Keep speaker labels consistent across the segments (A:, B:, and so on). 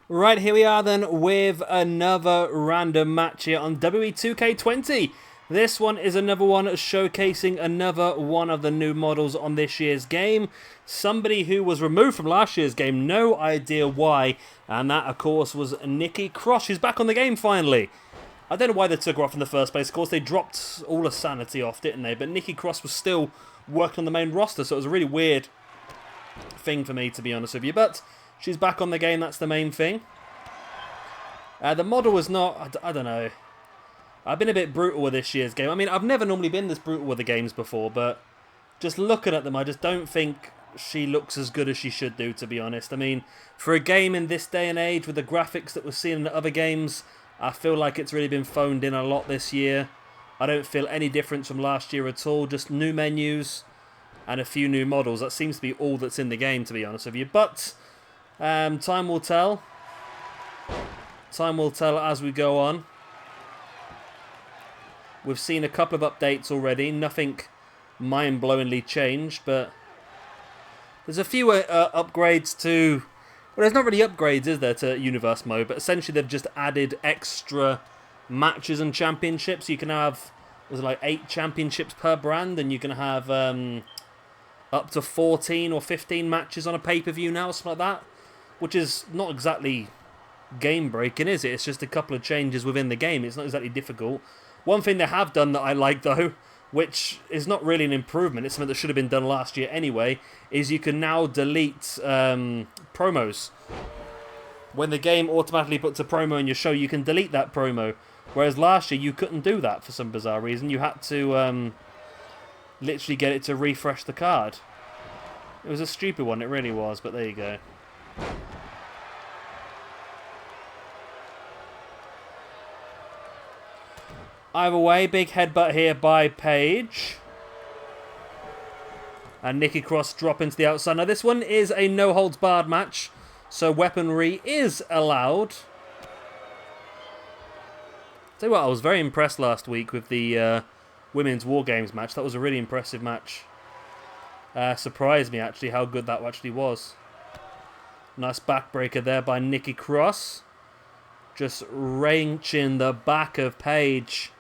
A: Right, here we are then with another random match here on WWE 2K20. This one is another one showcasing another one of the new models on this year's game. Somebody who was removed from last year's game, no idea why. And that, of course, was Nikki Cross. She's back on the game finally. I don't know why they took her off in the first place. Of course, they dropped all her sanity off, didn't they? But Nikki Cross was still working on the main roster, so it was a really weird thing for me, to be honest with you. But she's back on the game, that's the main thing. The model was not, I don't know. I've been a bit brutal with this year's game. I mean, I've never normally been this brutal with the games before, but just looking at them, I just don't think she looks as good as she should do, to be honest. I mean, for a game in this day and age with the graphics that we're seeing in the other games, I feel like it's really been phoned in a lot this year. I don't feel any difference from last year at all. Just new menus and a few new models. That seems to be all that's in the game, to be honest with you. But time will tell. Time will tell as we go on. We've seen a couple of updates already. Nothing mind-blowingly changed, but there's a few upgrades to... Well, there's not really upgrades, is there, to Universe Mode, but essentially they've just added extra matches and championships. You can have, was it like 8 championships per brand, and you can have up to 14 or 15 matches on a pay-per-view now, something like that, which is not exactly game-breaking, is it? It's just a couple of changes within the game. It's not exactly difficult. One thing they have done that I like, though, which is not really an improvement, it's something that should have been done last year anyway, is you can now delete promos. When the game automatically puts a promo in your show, you can delete that promo. Whereas last year, you couldn't do that for some bizarre reason. You had to literally get it to refresh the card. It was a stupid one, it really was, but there you go. Either way, big headbutt here by Paige. And Nikki Cross dropping to the outside. Now, this one is a no-holds-barred match, so weaponry is allowed. Tell you what, I was very impressed last week with the Women's War Games match. That was a really impressive match. Surprised me, actually, how good that actually was. Nice backbreaker there by Nikki Cross. Just wrenching the back of Paige.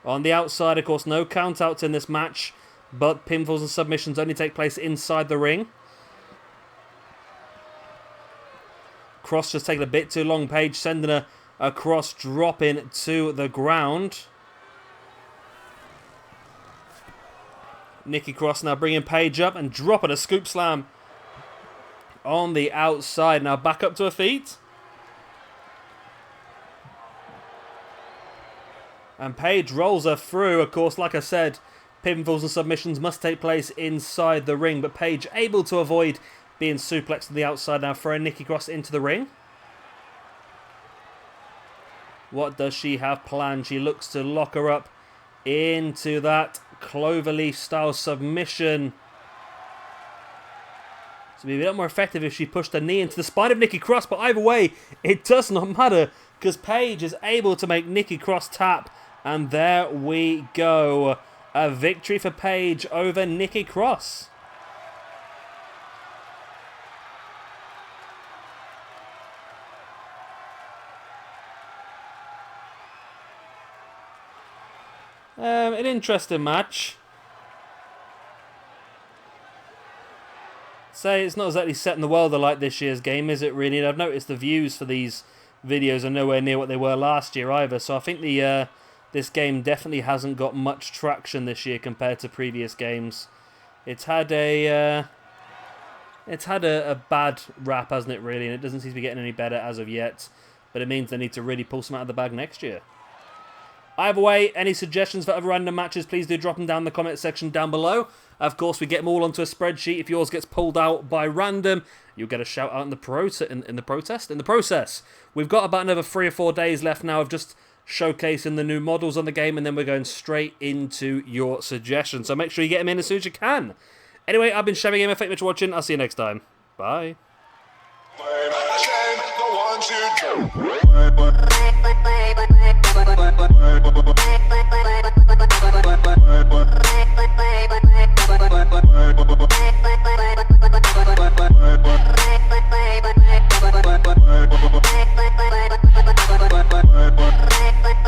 A: On the outside, of course, no countouts in this match, but pinfalls and submissions only take place inside the ring. Cross just taking a bit too long. Paige sending a cross dropping to the ground. Nikki Cross now bringing Paige up and dropping a scoop slam on the outside. Now back up to her feet. And Paige rolls her through. Of course, like I said, pinfalls and submissions must take place inside the ring. But Paige able to avoid being suplexed to the outside now, throwing Nikki Cross into the ring. What does she have planned? She looks to lock her up into that cloverleaf style submission. To be a bit more effective if she pushed her knee into the spine of Nikki Cross. But either way, it does not matter, because Paige is able to make Nikki Cross tap. And there we go. A victory for Paige over Nikki Cross. An interesting match. Say it's not exactly setting the world alight this year's game, is it really? And I've noticed the views for these videos are nowhere near what they were last year either. So I think the this game definitely hasn't got much traction this year compared to previous games. It's had a bad rap, hasn't it, really? And it doesn't seem to be getting any better as of yet. But it means they need to really pull some out of the bag next year. Either way, any suggestions for other random matches, please do drop them down in the comment section down below. Of course, we get them all onto a spreadsheet. If yours gets pulled out by random, you'll get a shout out in the process. We've got about another 3 or 4 days left now of just showcasing the new models on the game, and then we're going straight into your suggestions. So make sure you get them in as soon as you can. Anyway, I've been Chevy Gamer. Thank you for watching. I'll see you next time. Bye.